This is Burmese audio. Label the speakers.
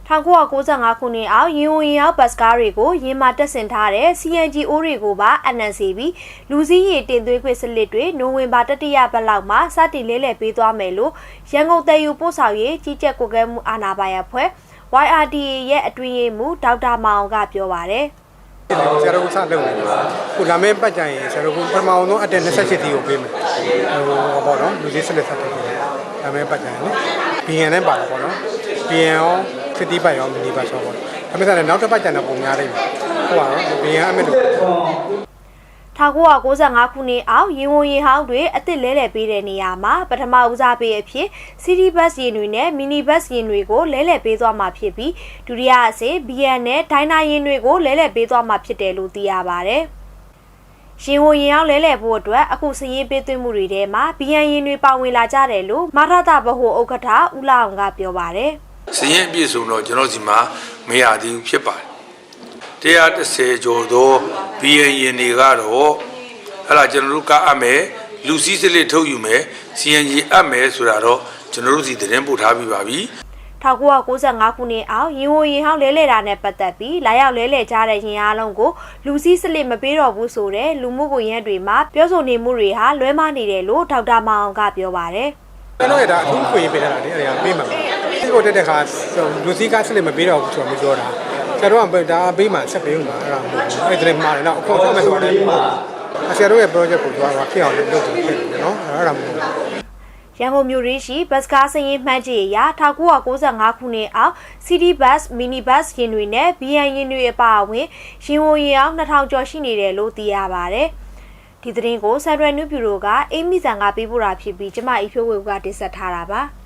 Speaker 1: 1995 ခုနှစ်အောက်ရင်ဝင်ရောက်ဘတ်စကားတွေကိုရင်းမာတက်ဆင်ထားတဲ့ CNGO တွေကိုပါအနှံစီပြီးလူစည်းရည်တင်သွင်းခွင့်စလစ်တွေနိုဝင်ဘာတတိယပတ်လောက်မှာစတင်လဲလှယ်ပေးသွားမယ်လို့ရန်ကုန်တည်ယူပို့ဆောင်ရေးကြီးကြပ်ကွပ်ကဲမှုအာဏာပိုင်အဖွဲ့ YRDA ရဲ့အတွင်းရေးမှူးဒေါက်တာမောင်ကပြောပါတယ်
Speaker 2: ဆရာတို့စလုပ်နေပါခုလာမယ့်ပတ်ကြရင်ဆရာတို့ပထမအောင်ဆုံးအတက်28တီကိုပေးမယ်ဟိုပေါ့နော်လူကြီးစလက်ဆက်တယ်လာမယ့်ပတ်ကြရင်လေ BN နဲ့ပါတော့ပေါ့နော် BN ရော50ပတ်ရောမီနီပတ်ရောပေါ့ဒါပေမဲ့လည်းနောက်တစ်ပတ်ကြတော့ပုံများလိမ့်မယ်ဟိုကတော့ BN အမေလို့
Speaker 1: 1995 ခုနှစ်အောက်ရင်ဝင်ရင်ဟောင်းတွေအစ်စ်လဲလှယ်ပေးတဲ့နေရာမှာပထမဦးစားပေးအဖြစ် City Bus ယာဉ်တွေနဲ့ Mini Bus ယာဉ်တွေကိုလဲလှယ်ပေးသွားမှာဖြစ်ပြီးဒုတိယအဆင့် BN နဲ့ Dyna ယာဉ်တွေကိုလဲလှယ်ပေးသွားမှာဖြစ်တယ်လို့သိရပါတယ်။ရင်ဝင်ရင်ဟောင်းလဲလှယ်ဖို့အတွက်အခုစည်ရင်းပေးသွင်းမှုတွေထဲမှာ BN ယာဉ်တွေပါဝင်လာကြတယ်လို့မထသဗဟိုဥက္ကဋ္ဌဦးလာအောင်ကပြောပါတယ်
Speaker 3: ။စည်ရင်းအပြည့်စုံတော့ကျွန်တော်စီမှာမရသေးဘူးဖြစ်ပါတယ်130ကျော်သော BN ယာဉ်တွေကတော့အဲ့ဒါကျွန်တော်တို့ကအပ်မယ်လူစည်းစလစ်ထုတ်ယူမယ် CNG အပ်မယ်ဆိုတာတော့ကျွန်တော်တို့စီသတင်းပို့ထားပြီးပါပြီ
Speaker 1: 1995 ခုနှစ်အောက်ရင်ဝင်ရင်ဟောင်းလဲလှယ်တာနဲ့ပတ်သက်ပြီးလာရောက်လဲလှယ်ကြတဲ့ရင်အားလုံးကိုလူစည်းစလစ်မပေးတော့ဘူးဆိုတဲ့လူမှုကွန်ရက်တွေမှာပြောဆိုနေမှုတွေဟာလွဲမှားနေတယ်လို့ဒေါက်တာမောင်ကပြောပါတယ်
Speaker 2: ကျွန်တော်ရတာအထူးခွင့်ပေးထားတာလေအဲ့ဒါပေးမှာဒီကိုတက်တဲ့ခါလူစည်းကားစလစ်မပေးတော့ဘူးဆိုတော့မပြောတာဆရာတို့ကဒါပေးမှဆက်ပေးဦးမှာအဲ့ဒါအဲ့ဒါမှားတယ်နော်အခုတော့မယ်ဆိုတော့ဆရာတို့ရဲ့ project ကိုသွားဖြစ်အောင်လုပ်ကြည့်ဖြစ်တယ်နော်အဲ့ဒါမျိုး
Speaker 1: ရန်ကုန်မြို့ရင်းရှိဘတ်စကားစရင်မှန်းကြည့်အရ1995 ခုနှစ်အောက် City Bus, Mini Bus ယာဉ်တွေနဲ့ BN ယာဉ်တွေအပါအဝင်ရင်ဝင်ရင်အောင်2000ကျော်ရှိနေတယ်လို့သိရပါတယ်။ဒီသတင်းကို Central News Bureau ကအေးမီဆန်ကပေးပို့တာဖြစ်ပြီးကျမအီဖြိုးဝေကတင်ဆက်ထားတာပါ။